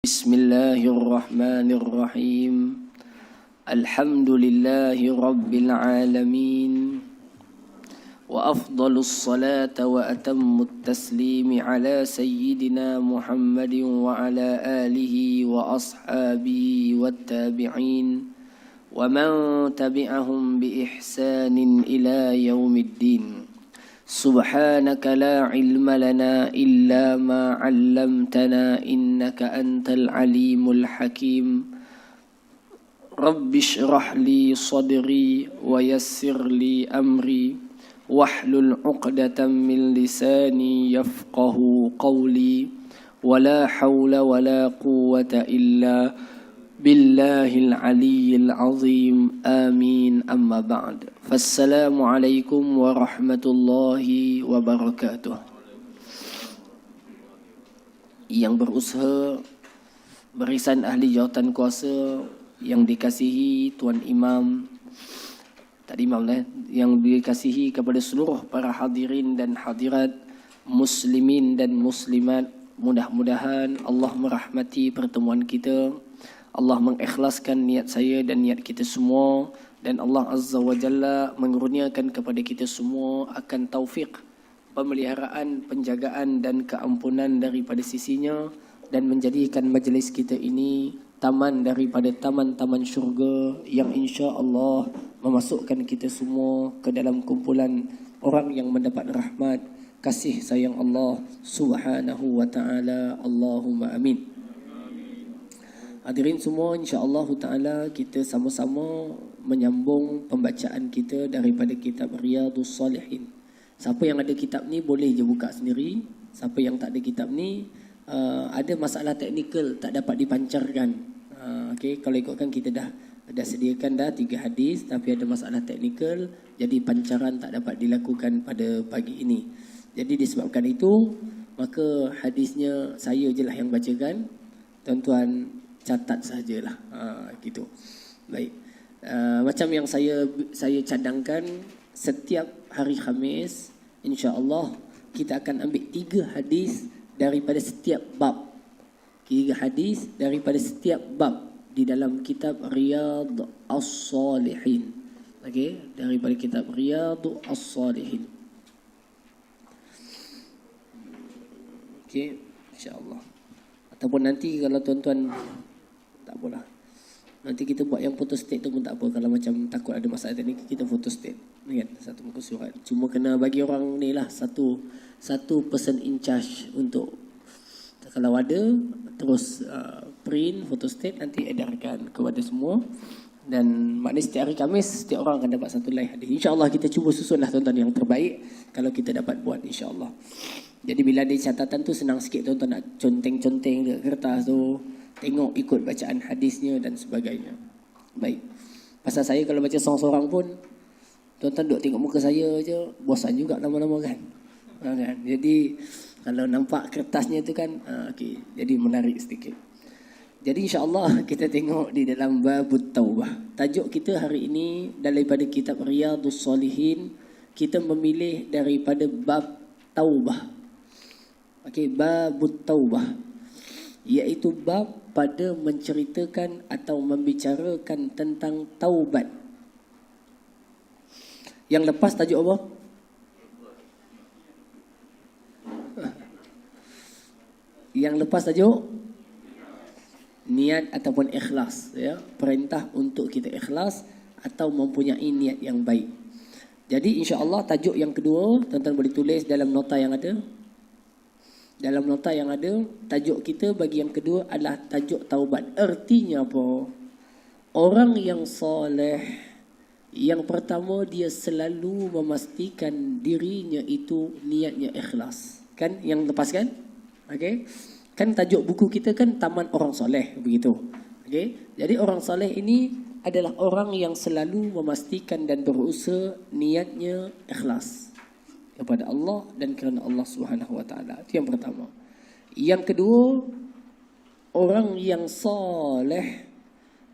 بسم الله الرحمن الرحيم. الحمد لله رب العالمين، وأفضل الصلاة وأتم التسليم على سيدنا محمد وعلى آله وأصحابه والتابعين ومن تبعهم بإحسان إلى يوم الدين. سبحانك لا علم لنا إلا ما علمتنا إنك أنت العليم الحكيم. رب اشرح لي صدري ويسر لي أمري واحلل عقدة من لساني يفقه قولي ولا حول ولا قوة إلا بالله العلي العظيم آمين. أما بعد، فالسلام عليكم ورحمة الله وبركاته. Yang berusaha, barisan ahli jawatan kuasa yang dikasihi Tuan Imam, tak imam lah, yang dikasihi kepada seluruh para hadirin dan hadirat, muslimin dan muslimat, mudah-mudahan Allah merahmati pertemuan kita. Allah mengikhlaskan niat saya dan niat kita semua, dan Allah Azza wa Jalla mengurniakan kepada kita semua akan taufik, pemeliharaan, penjagaan dan keampunan daripada sisinya, dan menjadikan majlis kita ini taman daripada taman-taman syurga yang insya-Allah memasukkan kita semua ke dalam kumpulan orang yang mendapat rahmat kasih sayang Allah Subhanahu wa taala. Allahumma amin. Hadirin semua, insya-Allah taala kita sama-sama menyambung pembacaan kita daripada kitab Riyadhus Salihin. Siapa yang ada kitab ni boleh je buka sendiri. Siapa yang tak ada kitab ni, ada masalah teknikal tak dapat dipancarkan. Okey, kalau ikutkan kita dah sediakan dah 3 hadis, tapi ada masalah teknikal, jadi pancaran tak dapat dilakukan pada pagi ini. Jadi disebabkan itu, maka hadisnya saya je lah yang bacakan. Tuan-tuan catat sajalah. Gitu. Baik. Macam yang saya cadangkan, setiap hari Khamis insya-Allah kita akan ambil 3 hadis daripada setiap bab. 3 hadis daripada setiap bab di dalam kitab Riyadhus Salihin. Okey, daripada kitab Riyadhus Salihin. Okey, insya-Allah. Ataupun nanti kalau tuan-tuan tak apalah, nanti kita buat yang photostat tu pun tak apa. Kalau macam takut ada masalah teknik, kita photostat kan, satu muka surat. Cuma kena bagi orang ni lah satu person in charge untuk, kalau ada terus print photostat, nanti edarkan kepada semua. Dan maknanya setiap hari Khamis setiap orang akan dapat satu live hadis. InsyaAllah kita cuba susunlah tuan-tuan yang terbaik kalau kita dapat buat, insyaAllah. Jadi bila ada catatan tu senang sikit tuan-tuan nak conteng-conteng dekat kertas tu, tengok ikut bacaan hadisnya dan sebagainya. Baik. Pasal saya kalau baca seorang-seorang pun, tuan-tuan duk tengok muka saya je, bosan juga lama-lama kan. Kan? Jadi kalau nampak kertasnya tu kan, okey, jadi menarik sedikit. Jadi insya-Allah kita tengok di dalam Babut Taubah. Tajuk kita hari ini daripada kitab Riyadhus Salihin, kita memilih daripada bab Taubah. Okey, Babut Taubah, iaitu bab pada menceritakan atau membicarakan tentang taubat. Yang lepas tajuk apa? Yang lepas tajuk niat ataupun ikhlas, ya, perintah untuk kita ikhlas atau mempunyai niat yang baik. Jadi insya-Allah tajuk yang kedua, tuan-tuan boleh tulis dalam nota yang ada. Dalam nota yang ada, tajuk kita bagi yang kedua adalah tajuk taubat. Artinya apa? Orang yang soleh, yang pertama dia selalu memastikan dirinya itu niatnya ikhlas. Kan yang lepas kan? Okey. Kan tajuk buku kita kan Taman Orang Soleh, begitu. Okey. Jadi orang soleh ini adalah orang yang selalu memastikan dan berusaha niatnya ikhlas kepada Allah dan kerana Allah Subhanahu wa taala. Itu yang pertama. Yang kedua, orang yang soleh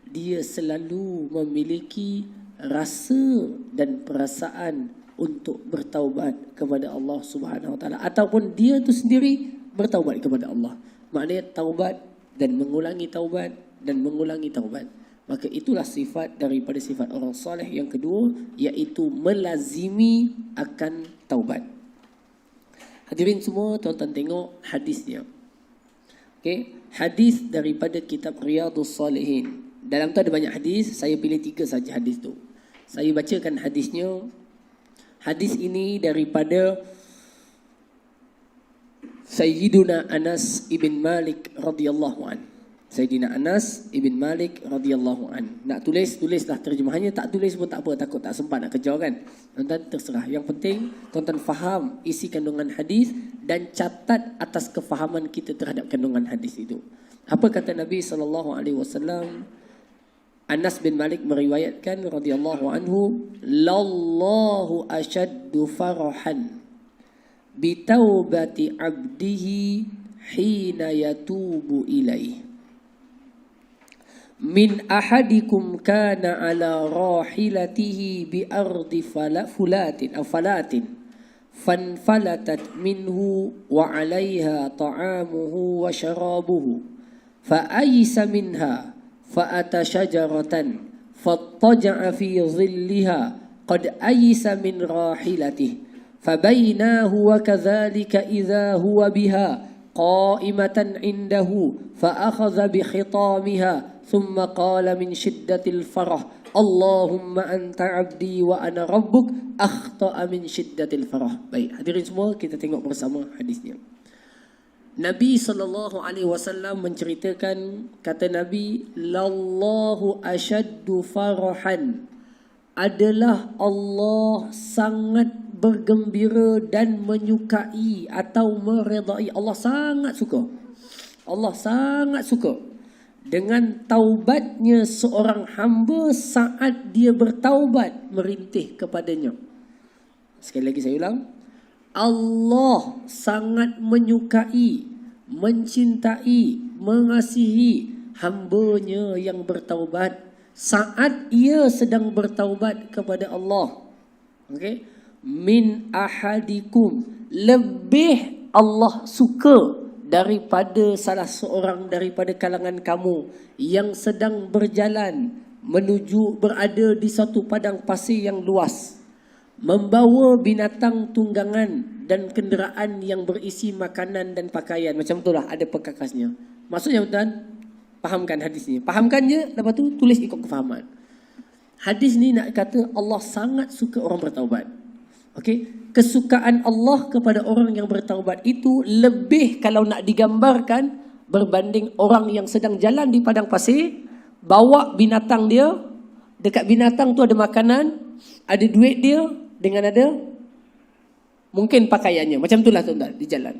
dia selalu memiliki rasa dan perasaan untuk bertaubat kepada Allah Subhanahu wa taala, ataupun dia tu sendiri bertaubat kepada Allah. Maknanya taubat dan mengulangi taubat dan mengulangi taubat. Maka itulah sifat daripada sifat orang soleh yang kedua, iaitu melazimi akan taubat. Hadirin semua, tuan-tuan tengok hadisnya. Okey, hadis daripada kitab Riyadhus Salihin. Dalam tu ada banyak hadis, saya pilih 3 saja hadis tu. Saya bacakan hadisnya. Hadis ini daripada Sayyiduna Anas ibn Malik radhiyallahu an. Sayyidina Anas ibn Malik radhiyallahu an. Nak tulislah terjemahannya, tak tulis pun tak apa, takut tak sempat nak kejar kan. Tuan-tuan terserah. Yang penting tuan-tuan faham isi kandungan hadis dan catat atas kefahaman kita terhadap kandungan hadis itu. Apa kata Nabi sallallahu alaihi wasallam? Anas bin Malik meriwayatkan radhiyallahu anhu, "Lallahu ashaddu farahan bi taubati 'abdihi hina yatubu ilaih. Min ahadikum kana ala rahilatihi bi ardi falatin fanfalatat minhu wa 'alayha ta'amuhu wa sharabuhu fa aysa minha fa ata shajaratan fattaja'a fi dhilliha qad aysa min rahilatihi fabainahu wa kadhalika idha huwa biha qa'imatan 'indahu fa akhadha bi khitamiha ثم قال من شدة الفرح اللهم أنت عبدي وأنا ربك أخطأ من شدة الفرح." Baik, hadirin semua, kita tengok bersama hadisnya. Nabi SAW menceritakan, kata Nabi, "Lallahu asyaddu farahan." Adalah Allah sangat bergembira dan menyukai atau meredai. Allah sangat suka. Allah sangat suka dengan taubatnya seorang hamba saat dia bertaubat merintih kepadanya. Sekali lagi saya ulang. Allah sangat menyukai, mencintai, mengasihi hambanya yang bertaubat saat ia sedang bertaubat kepada Allah. Okey? Min ahadikum, lebih Allah suka daripada salah seorang daripada kalangan kamu yang sedang berjalan menuju berada di satu padang pasir yang luas, membawa binatang tunggangan dan kenderaan yang berisi makanan dan pakaian. Macam itulah, ada perkakasnya. Maksudnya tuan, fahamkan hadis ni. Fahamkan je, lepas tu tulis ikut kefahaman. Hadis ni nak kata Allah sangat suka orang bertaubat. Okey, kesukaan Allah kepada orang yang bertaubat itu lebih, kalau nak digambarkan, berbanding orang yang sedang jalan di padang pasir, bawa binatang dia, dekat binatang tu ada makanan, ada duit dia, dengan ada mungkin pakaiannya. Macam itulah tuan-tuan, di jalan.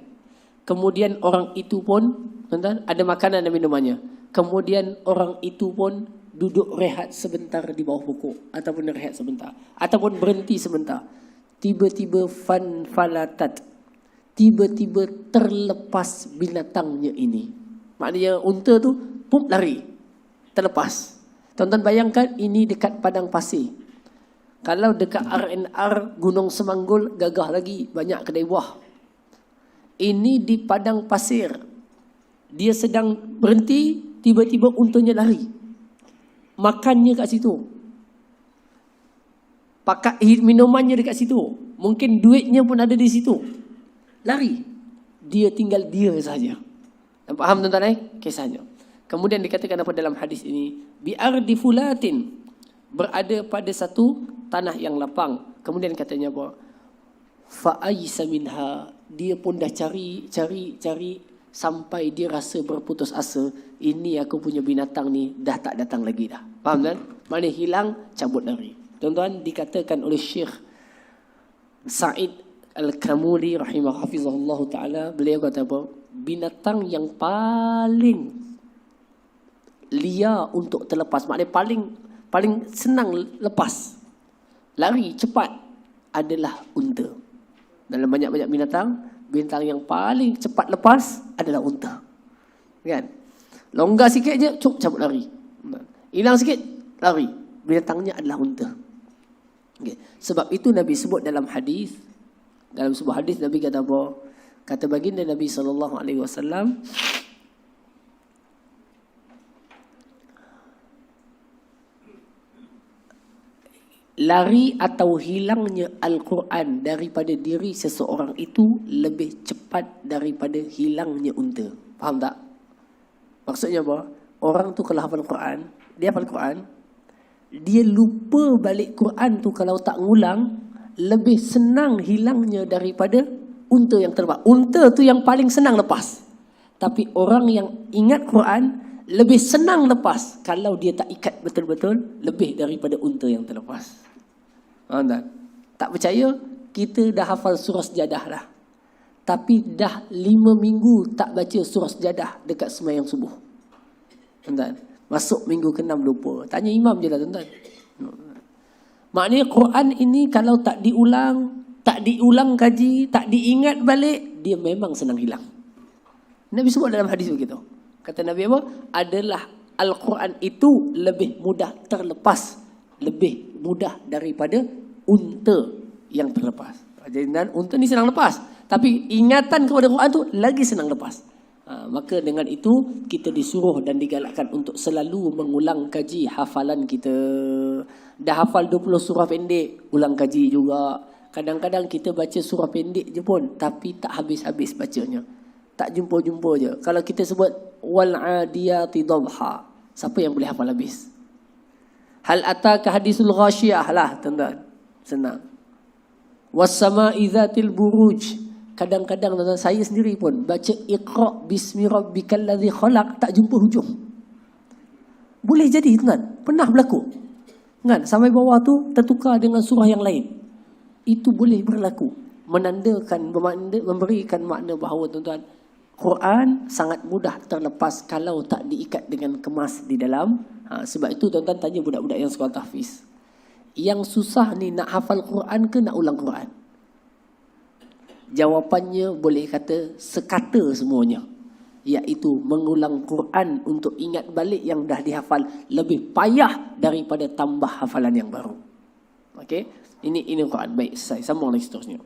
Kemudian orang itu pun, tuan-tuan, ada makanan dan minumannya. Kemudian orang itu pun duduk rehat sebentar di bawah pokok, ataupun rehat sebentar, ataupun berhenti sebentar. Tiba-tiba fanfalatat, tiba-tiba terlepas binatangnya ini. Maknanya unta tu pum lari, terlepas. Tuan-tuan bayangkan ini dekat padang pasir. Kalau dekat RNR Gunung Semanggul gagah lagi, banyak kedai buah. Ini di padang pasir. Dia sedang berhenti, tiba-tiba untanya lari. Makannya kat situ. Pakai minumannya dekat situ. Mungkin duitnya pun ada di situ. Lari. Dia tinggal dia saja. Faham tuan-tuan kisahnya? Kemudian dikatakan apa dalam hadis ini? Bi'ardi fulatin. Berada pada satu tanah yang lapang. Kemudian katanya apa? Fa'aysa minha. Dia pun dah cari sampai dia rasa berputus asa. Ini aku punya binatang ni dah tak datang lagi dah. Faham kan? Mana hilang, cabut lari. Tuan-tuan, dikatakan oleh Syekh Sa'id Al-Kamuli rahimahullah ta'ala, beliau kata apa? Binatang yang paling liar untuk terlepas, maknanya paling senang lepas, lari cepat, adalah unta. Dalam banyak-banyak binatang yang paling cepat lepas adalah unta. Kan? Longgar sikit je, cabut lari. Hilang sikit, lari. Binatangnya adalah unta. Okay. Sebab itu Nabi sebut dalam hadis, dalam sebuah hadis Nabi kata apa? Kata baginda Nabi SAW, lari atau hilangnya Al-Quran daripada diri seseorang itu lebih cepat daripada hilangnya unta. Faham tak? Maksudnya apa? Orang tu kalau hafal Quran, dia hafal Quran, dia lupa balik Quran tu kalau tak ngulang, lebih senang hilangnya daripada unta yang terbang. Unta tu yang paling senang lepas. Tapi orang yang ingat Quran lebih senang lepas kalau dia tak ikat betul-betul lebih daripada unta yang terlepas. Tak percaya? Kita dah hafal surah Sejadah dah. Tapi dah 5 minggu tak baca surah Sejadah dekat sembahyang subuh. Tuan-tuan, masuk minggu ke-6 lupa. Tanya imam je lah tuan-tuan. Maknanya Quran ini kalau tak diulang kaji, tak diingat balik, dia memang senang hilang. Nabi sebut dalam hadis begitu. Kata Nabi apa? Adalah Al-Quran itu lebih mudah terlepas, lebih mudah daripada unta yang terlepas. Jadi unta ni senang lepas, tapi ingatan kepada Quran tu lagi senang lepas. Maka dengan itu kita disuruh dan digalakkan untuk selalu mengulang kaji hafalan kita. Dah hafal 20 surah pendek, ulang kaji juga. Kadang-kadang kita baca surah pendek je pun, tapi tak habis-habis bacanya. Tak jumpa-jumpa je. Kalau kita sebut wal adiyati dhabha, siapa yang boleh hafal habis? Hal ataka hadisul ghasyiyah lah, tuan-tuan. Senang. Was sama'i dzatil buruj. Kadang-kadang tuan-tuan, saya sendiri pun baca Iqra bismi rabbikal ladzi khalaq, tak jumpa hujung. Boleh jadi tuan-tuan, pernah berlaku. Kan sampai bawah tu tertukar dengan surah yang lain. Itu boleh berlaku. Menandakan, memberikan makna bahawa tuan-tuan, Quran sangat mudah terlepas kalau tak diikat dengan kemas di dalam. Sebab itu tuan-tuan tanya budak-budak yang sekolah tahfiz. Yang susah ni nak hafal Quran ke nak ulang Quran? Jawapannya boleh kata sekata semuanya. Iaitu mengulang Quran untuk ingat balik yang dah dihafal lebih payah daripada tambah hafalan yang baru. Okey? Ini Quran. Baik, saya sambung lagi seterusnya.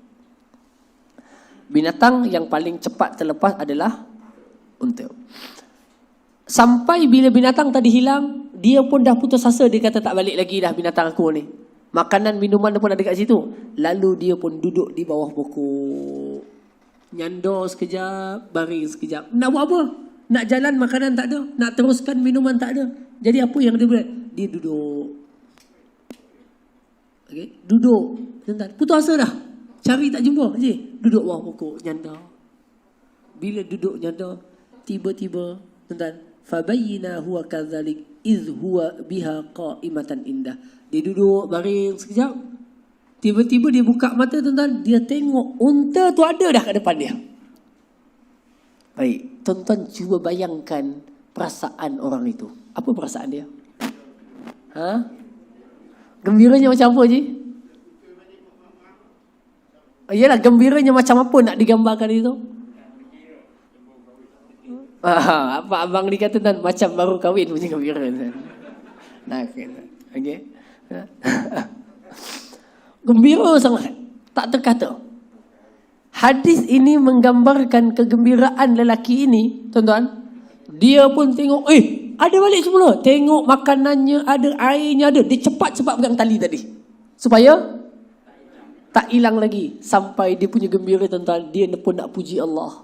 Binatang yang paling cepat terlepas adalah unta. Sampai bila binatang tadi hilang, dia pun dah putus asa. Dia kata tak balik lagi dah binatang aku ni. Makanan, minuman pun ada kat situ. Lalu dia pun duduk di bawah pokok. Nyandor sekejap, baring sekejap. Nak buat apa? Nak jalan makanan tak ada. Nak teruskan minuman tak ada. Jadi apa yang dia buat? Dia duduk. Okay? Duduk. Putus asa dah. Cari tak jumpa je. Duduk bawah pokok, nyandar. Bila duduk nyandar, tiba-tiba, tuan-tuan, fabayyina huwa kadzalik iz huwa biha qa'imatan indah. Dia duduk baring sekejap. Tiba-tiba dia buka mata, tuan-tuan, dia tengok unta tu ada dah kat depan dia. Baik, tuan-tuan cuba bayangkan perasaan orang itu. Apa perasaan dia? Gembiranya macam apa je? Yalah, gembiranya macam apa nak digambarkan itu? Apa abang ni kata dan macam baru kahwin punya gembira. Nah, okey. Gembira sangat, tak terkata. Hadis ini menggambarkan kegembiraan lelaki ini, tuan-tuan. Dia pun tengok, ada balik semula. Tengok makanannya ada, airnya ada. Dia cepat-cepat pegang tali tadi. Supaya tak hilang lagi. Sampai dia punya gembira, tuan-tuan. Dia pun nak puji Allah.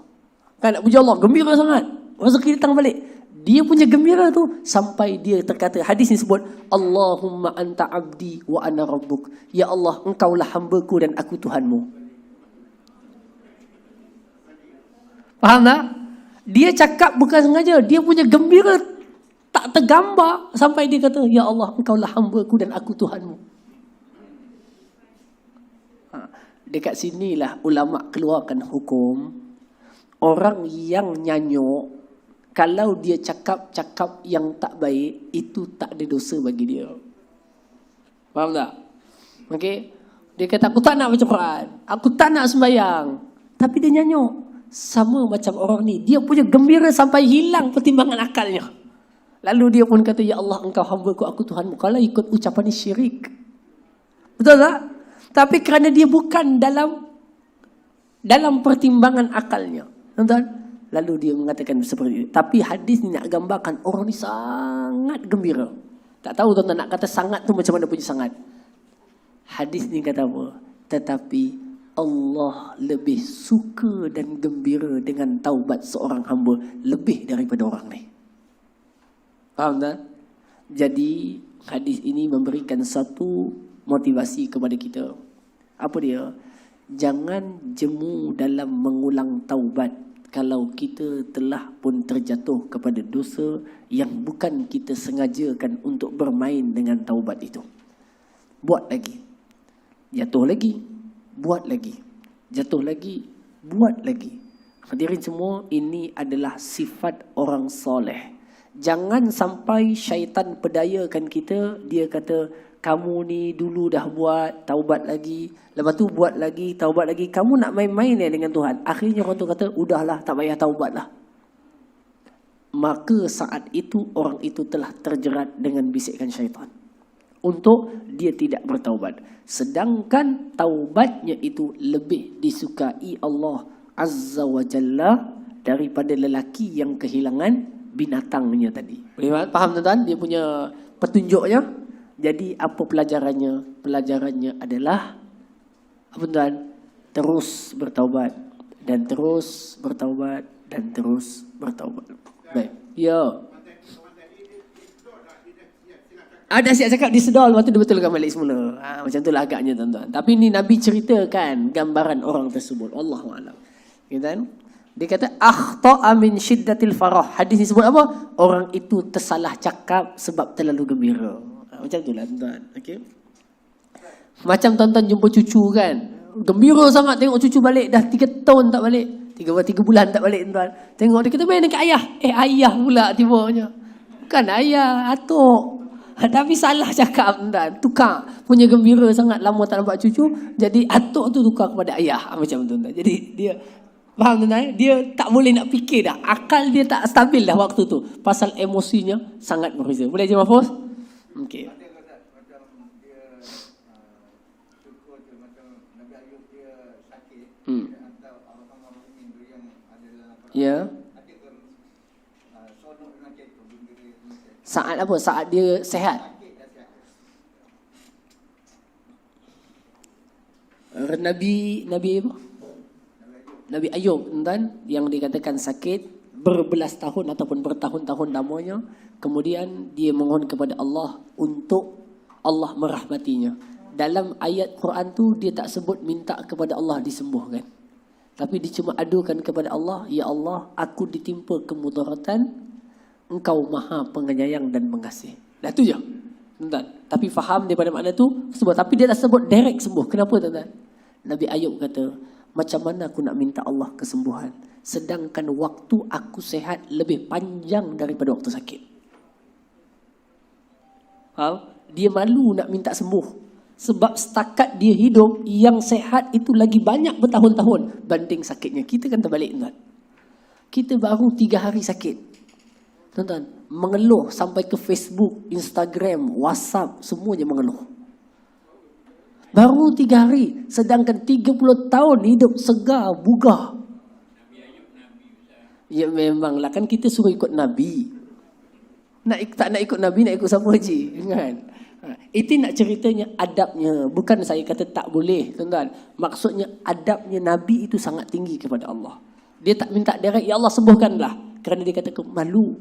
Kan nak puji Allah. Gembira sangat. Rezeki datang balik. Dia punya gembira tu. Sampai dia terkata. Hadis ni sebut. Allahumma anta abdi wa ana rabbuk. Ya Allah, engkaulah hambaku dan aku Tuhanmu. Faham tak? Dia cakap bukan sengaja. Dia punya gembira tak tergambar. Sampai dia kata. Ya Allah, engkaulah hambaku dan aku Tuhanmu. Dekat sinilah ulama keluarkan hukum. Orang yang nyanyuk, kalau dia cakap-cakap yang tak baik, itu tak ada dosa bagi dia. Faham tak? Okey. Dia kata, aku tak nak baca Quran, aku tak nak sembahyang. Tapi dia nyanyuk. Sama macam orang ni. Dia punya gembira sampai hilang pertimbangan akalnya. Lalu dia pun kata, ya Allah, engkau hamba aku Tuhanmu. Kalau ikut ucapan ni syirik. Betul tak? Tapi kerana dia bukan dalam pertimbangan akalnya. Tuan-tuan, lalu dia mengatakan seperti itu. Tapi hadis ni nak gambarkan orang ni sangat gembira. Tak tahu tuan-tuan nak kata sangat tu macam mana punya sangat. Hadis ni kata apa? Tetapi Allah lebih suka dan gembira dengan taubat seorang hamba lebih daripada orang ni. Faham tak? Jadi hadis ini memberikan satu motivasi kepada kita. Apa dia? Jangan jemu dalam mengulang taubat kalau kita telah pun terjatuh kepada dosa yang bukan kita sengajakan untuk bermain dengan taubat itu. Buat lagi. Jatuh lagi. Buat lagi. Jatuh lagi. Buat lagi. Hadirin semua, ini adalah sifat orang soleh. Jangan sampai syaitan pedayakan kita. Dia kata, kamu ni dulu dah buat, taubat lagi. Lepas tu buat lagi, taubat lagi. Kamu nak main-main dengan Tuhan. Akhirnya orang tu kata, udahlah, tak payah taubat lah. Maka saat itu, orang itu telah terjerat dengan bisikan syaitan. Untuk dia tidak bertaubat. Sedangkan taubatnya itu lebih disukai Allah Azza wa Jalla daripada lelaki yang kehilangan binatangnya tadi. Boleh faham tuan-tuan? Dia punya petunjuknya. Jadi apa pelajarannya? Pelajarannya adalah apa tuan? Terus bertaubat dan terus bertaubat dan terus bertaubat. Baik. Ya. Ada siap cakap disedol, lepas tu dia betulkan balik semula. Macam itulah agaknya tuan-tuan. Tapi ni Nabi ceritakan gambaran orang tersebut. Allahu'alam. Kan? Dia kata akhta'a min syiddatil farah. Hadis ni sebut apa? Orang itu tersalah cakap sebab terlalu gembira. Macam itulah tuan-tuan. Okey. Macam tuan-tuan jumpa cucu kan. Gembira sangat tengok cucu balik. Dah 3 tahun tak balik. 3 bulan tak balik tuan-tuan. Tengok dia kata main dekat ayah. Ayah pula tibanya. Bukan ayah, atuk. Tapi salah cakap tuan-tuan. Tukar. Punya gembira sangat lama tak nampak cucu. Jadi atuk tu tukar kepada ayah. Macam tuan-tuan. Jadi dia faham tuan-tuan? Dia tak boleh nak fikir dah. Akal dia tak stabil dah waktu tu. Pasal emosinya sangat berbeza. Boleh je Mahfuz? Okey. Ya. Saat apa? Saat dia sehat. Nabi apa? Nabi Ayub tuan, yang dikatakan sakit berbelas tahun ataupun bertahun-tahun lamanya, kemudian dia mohon kepada Allah untuk Allah merahmatinya. Dalam ayat Quran tu dia tak sebut minta kepada Allah disembuhkan. Tapi dia cuma adukan kepada Allah, ya Allah, aku ditimpa kemudaratan, Engkau Maha Penyayang dan Pengasih. Dah tu je. Tuan-tuan. Tapi faham daripada makna tu sebut, tapi dia tak sebut direct sembuh. Kenapa tuan-tuan? Nabi Ayub kata, macam mana aku nak minta Allah kesembuhan sedangkan waktu aku sehat lebih panjang daripada waktu sakit. Faham? Dia malu nak minta sembuh. Sebab setakat dia hidup, yang sehat itu lagi banyak bertahun-tahun banding sakitnya. Kita kan terbalik tuan. Kita baru 3 hari sakit. Tuan-tuan, mengeluh sampai ke Facebook, Instagram, WhatsApp, semuanya mengeluh. Baru 3 hari, sedangkan 30 tahun hidup segar, bugar. Ya memanglah, kan kita suruh ikut Nabi. Tak nak ikut Nabi, nak ikut siapa je, kan? Itu nak ceritanya adabnya. Bukan saya kata tak boleh, tuan-tuan. Maksudnya adabnya Nabi itu sangat tinggi kepada Allah. Dia tak minta direct, ya Allah sembuhkanlah. Kerana dia kata malu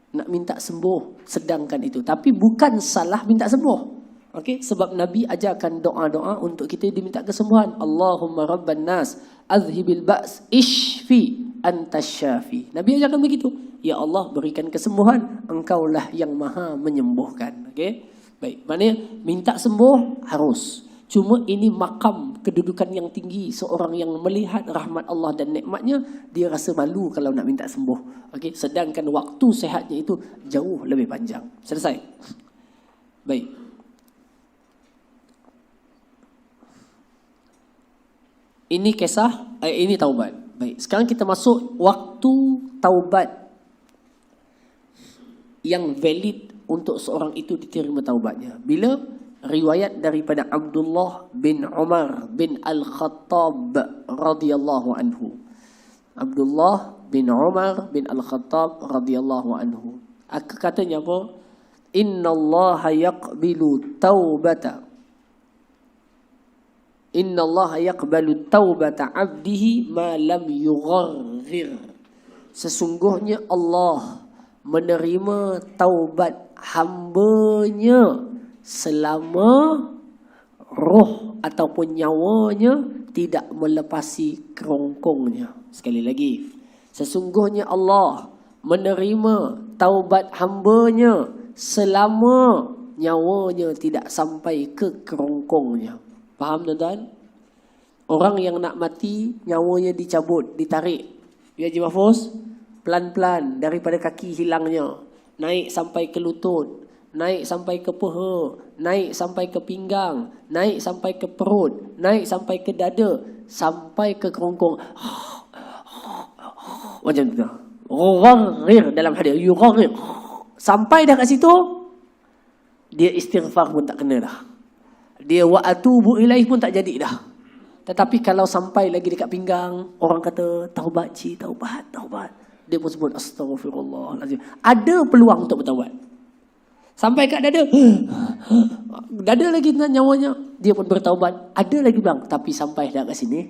nak minta sembuh sedangkan itu. Tapi bukan salah minta sembuh. Okey, sebab Nabi ajarkan doa-doa untuk kita diminta kesembuhan. Allahumma rabban nas azhibil ba's ishfi antas syafi. Nabi ajarkan begitu. Ya Allah, berikan kesembuhan, Engkaulah yang Maha menyembuhkan. Okey. Baik, maknanya minta sembuh harus. Cuma ini makam kedudukan yang tinggi. Seorang yang melihat rahmat Allah dan nikmatnya, dia rasa malu kalau nak minta sembuh. Okey, sedangkan waktu sehatnya itu jauh lebih panjang. Selesai. Baik. Ini kisah, ini taubat. Baik, sekarang kita masuk waktu taubat yang valid untuk seorang itu diterima taubatnya. Bila? Riwayat daripada Abdullah bin Umar bin Al-Khattab radhiyallahu anhu. Abdullah bin Umar bin Al-Khattab radhiyallahu anhu. Katanya apa? Innallaha yaqbilu taubata Innallaha yaqbalu taubata 'abdihi ma lam yugharghir. Sesungguhnya Allah menerima taubat hambanya selama roh ataupun nyawanya tidak melepasi kerongkongnya. Sekali lagi, sesungguhnya Allah menerima taubat hambanya selama nyawanya tidak sampai ke kerongkongnya. Faham tuan-tuan? Orang yang nak mati, nyawanya dicabut, ditarik. Ya Haji Mahfuz, pelan-pelan daripada kaki hilangnya, naik sampai ke lutut, naik sampai ke peha, naik sampai ke pinggang, naik sampai ke perut, naik sampai ke dada, sampai ke kerongkong. Macam tu. Gharir dalam hadis, yugharir. Sampai dah kat situ, dia istighfar pun tak kena dah. Dia wa atubu ilaih pun tak jadi dah. Tetapi kalau sampai lagi dekat pinggang, orang kata taubat cik, taubat. Dia pun sebut astaghfirullahalazim. Ada peluang untuk bertaubat. Sampai kat dada, dada lagi nyawanya, dia pun bertaubat. Ada lagi bang, tapi sampai dah kat sini,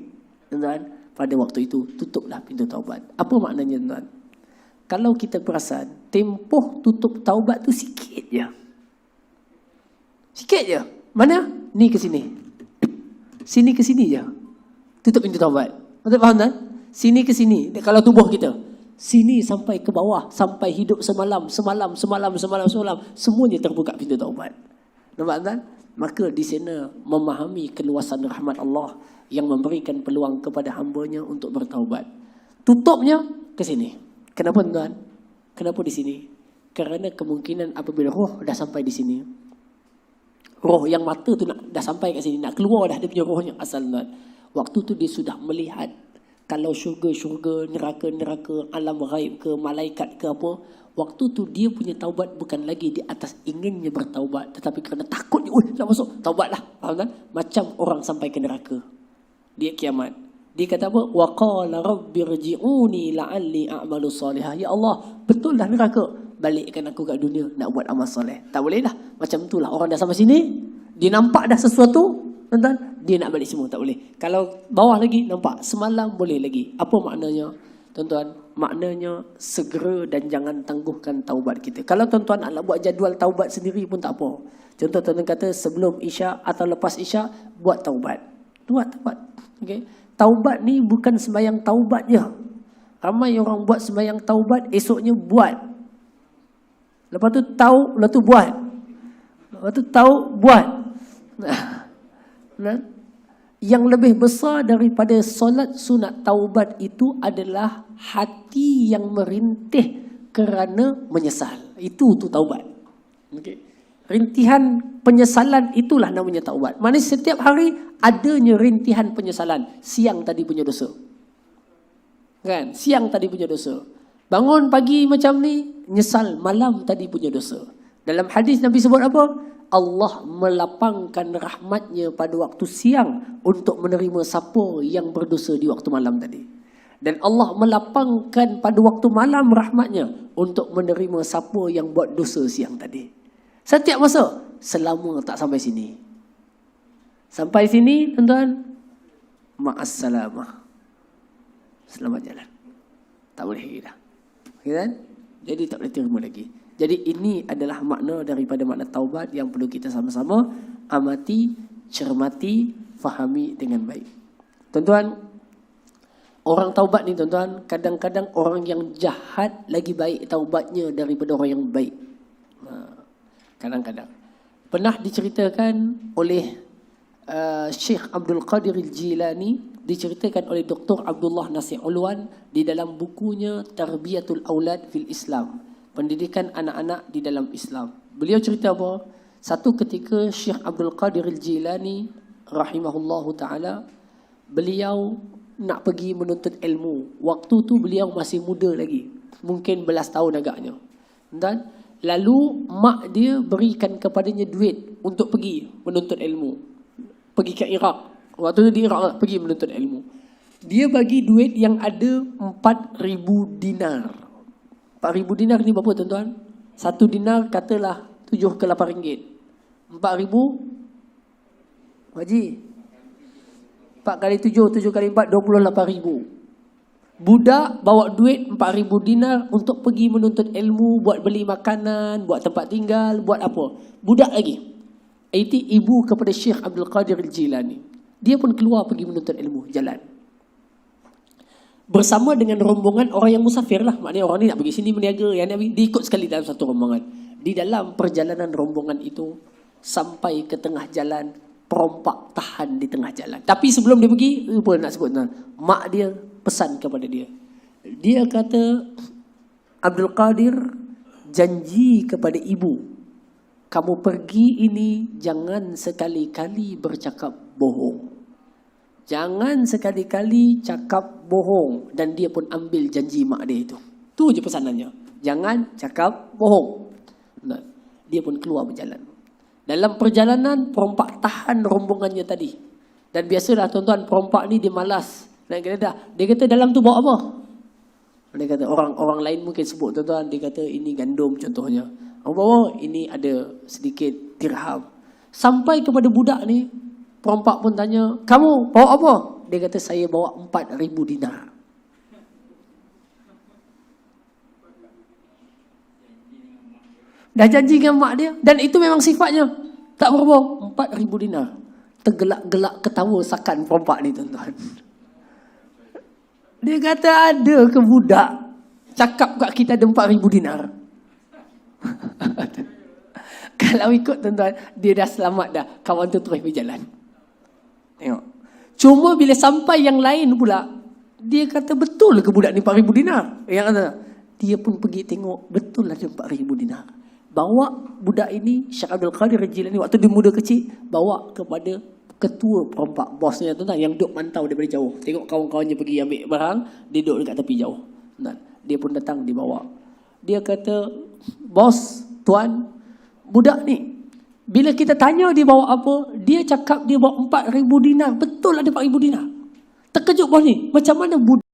tuan-tuan, pada waktu itu tutuplah pintu taubat. Apa maknanya tuan? Kalau kita perasan, tempoh tutup taubat tu sikit je. Sikit je. Mana? Ni ke sini. Sini ke sini je. Tutup pintu taubat. Betul faham tak? Sini ke sini. Kalau tubuh kita, sini sampai ke bawah, sampai hidup semalam. Semuanya terbuka pintu taubat. Nampak tak? Maka di sana memahami keluasan rahmat Allah yang memberikan peluang kepada hamba-Nya untuk bertaubat. Tutupnya ke sini. Kenapa tuan? Kenapa di sini? Kerana kemungkinan apabila roh dah sampai di sini, roh yang mata tu dah sampai kat sini, nak keluar dah dia punya rohnya asal tuan. Waktu tu dia sudah melihat kalau syurga, neraka, alam ghaib ke, malaikat ke apa. Waktu tu dia punya taubat bukan lagi di atas inginnya bertaubat, tetapi kerana takut ni, nak masuk, taubatlah. Faham tak? Macam orang sampai ke neraka. Dia kiamat. Dia kata apa? Wa qala rabbirji'uni la'alli a'malu salihah. Ya Allah, betul dah neraka. Balikkan aku kat dunia nak buat amal soleh. Tak boleh dah. Macam itulah orang dah sampai sini, dia nampak dah sesuatu, tuan-tuan, dia nak balik semua, tak boleh. Kalau bawah lagi nampak semalam boleh lagi. Apa maknanya? Tuan-tuan, maknanya segera dan jangan tangguhkan taubat kita. Kalau tuan-tuan nak buat jadual taubat sendiri pun tak apa. Contoh tuan-tuan kata sebelum Isyak atau lepas Isyak buat taubat. Buat taubat. Okey. Taubat ni bukan sembahyang taubat je. Ramai orang buat sembahyang taubat, esoknya buat. Lepas tu tahu, lepas tu buat. Lepas tu tahu, buat. Nah, yang lebih besar daripada solat sunat taubat itu adalah hati yang merintih kerana menyesal. Itu tu taubat. Okay. Rintihan penyesalan itulah namanya taubat. Maksudnya setiap hari adanya rintihan penyesalan. Siang tadi punya dosa. Kan? Siang tadi punya dosa. Bangun pagi macam ni, nyesal malam tadi punya dosa. Dalam hadis Nabi sebut apa? Allah melapangkan rahmatnya pada waktu siang untuk menerima siapa yang berdosa di waktu malam tadi. Dan Allah melapangkan pada waktu malam rahmatnya untuk menerima siapa yang buat dosa siang tadi. Setiap masa, selama tak sampai sini. Sampai sini, tuan-tuan, ma'assalamah. Selamat jalan. Tak boleh lagi dah. Kan? Jadi tak boleh terima lagi. Jadi ini adalah makna daripada makna taubat yang perlu kita sama-sama amati, cermati, fahami dengan baik. Tuan-tuan, orang taubat ni tuan-tuan, kadang-kadang orang yang jahat lagi baik taubatnya daripada orang yang baik. Kadang-kadang. Pernah diceritakan oleh Syekh Abdul Qadir Al-Jilani, diceritakan oleh Dr. Abdullah Nasir Ulwan di dalam bukunya Tarbiyatul Aulad fil Islam, pendidikan anak-anak di dalam Islam. Beliau cerita apa? Satu ketika Syekh Abdul Qadir Al-Jilani rahimahullahu ta'ala, beliau nak pergi menuntut ilmu. Waktu tu beliau masih muda lagi, mungkin belas tahun agaknya. Dan lalu mak dia berikan kepadanya duit untuk pergi menuntut ilmu, pergi ke Iraq. Waktu tu di Iraq pergi menuntut ilmu. Dia bagi duit yang ada 4,000 dinar. 4,000 dinar ni berapa tuan-tuan? Satu dinar katalah 7 ke 8 ringgit. 4,000 Haji 4 kali 7, 7 kali 4, 28,000. Budak bawa duit 4,000 dinar untuk pergi menuntut ilmu, buat beli makanan, buat tempat tinggal, buat apa. Budak lagi. Itu ibu kepada Syekh Abdul Qadir Al-Jilani. Dia pun keluar pergi menuntut ilmu, jalan. Bersama dengan rombongan orang yang musafir lah. Maknanya orang ni nak pergi sini meniaga, yang nak pergi, dia ikut sekali dalam satu rombongan. Di dalam perjalanan rombongan itu, sampai ke tengah jalan, perompak tahan di tengah jalan. Tapi sebelum dia pergi, apa nak sebut? Mak dia pesan kepada dia. Dia kata, Abdul Qadir, janji kepada ibu, kamu pergi ini jangan sekali-kali bercakap bohong. Jangan sekali-kali cakap bohong. Dan dia pun ambil janji mak dia itu. Tu je pesanannya. Jangan cakap bohong. Nah, dia pun keluar berjalan. Dalam perjalanan, perompak tahan rombongannya tadi. Dan biasalah tuan-tuan, perompak ni dia malas. Dia kata dalam tu bawa apa? Dia kata orang lain mungkin sebut tuan-tuan, dia kata ini gandum contohnya. Orang bawa ini ada sedikit dirham. Sampai kepada budak ni, perompak pun tanya, kamu bawa apa? Dia kata saya bawa 4,000 dinar. Dah janji dengan mak dia, dan itu memang sifatnya. Tak berapa, 4,000 dinar. Tergelak-gelak ketawa sakan perompak ni tuan-tuan. Dia kata ada ke budak cakap kat kita ada 4,000 dinar. Kalau ikut tuan-tuan, dia dah selamat dah. Kawan tu terus berjalan. Tengok. Cuma bila sampai yang lain pula, dia kata betul ke budak ni 4,000 dinar? Yang kata, dia pun pergi tengok, betul ada 4,000 dinar. Bawa budak ini, Syekh Abdul Qadir Al-Jilani, waktu dia muda kecil, bawa kepada ketua perompak, bosnya tuan-tuan, yang duduk mantau daripada jauh. Tengok kawan-kawannya pergi ambil barang, dia duduk dekat tepi jauh. Dia pun datang, dia bawa. Dia kata, bos, tuan, budak ni, bila kita tanya dia bawa apa, dia cakap dia bawa 4,000 dinar. Betul ada 4,000 dinar. Terkejut bos ni, macam mana budak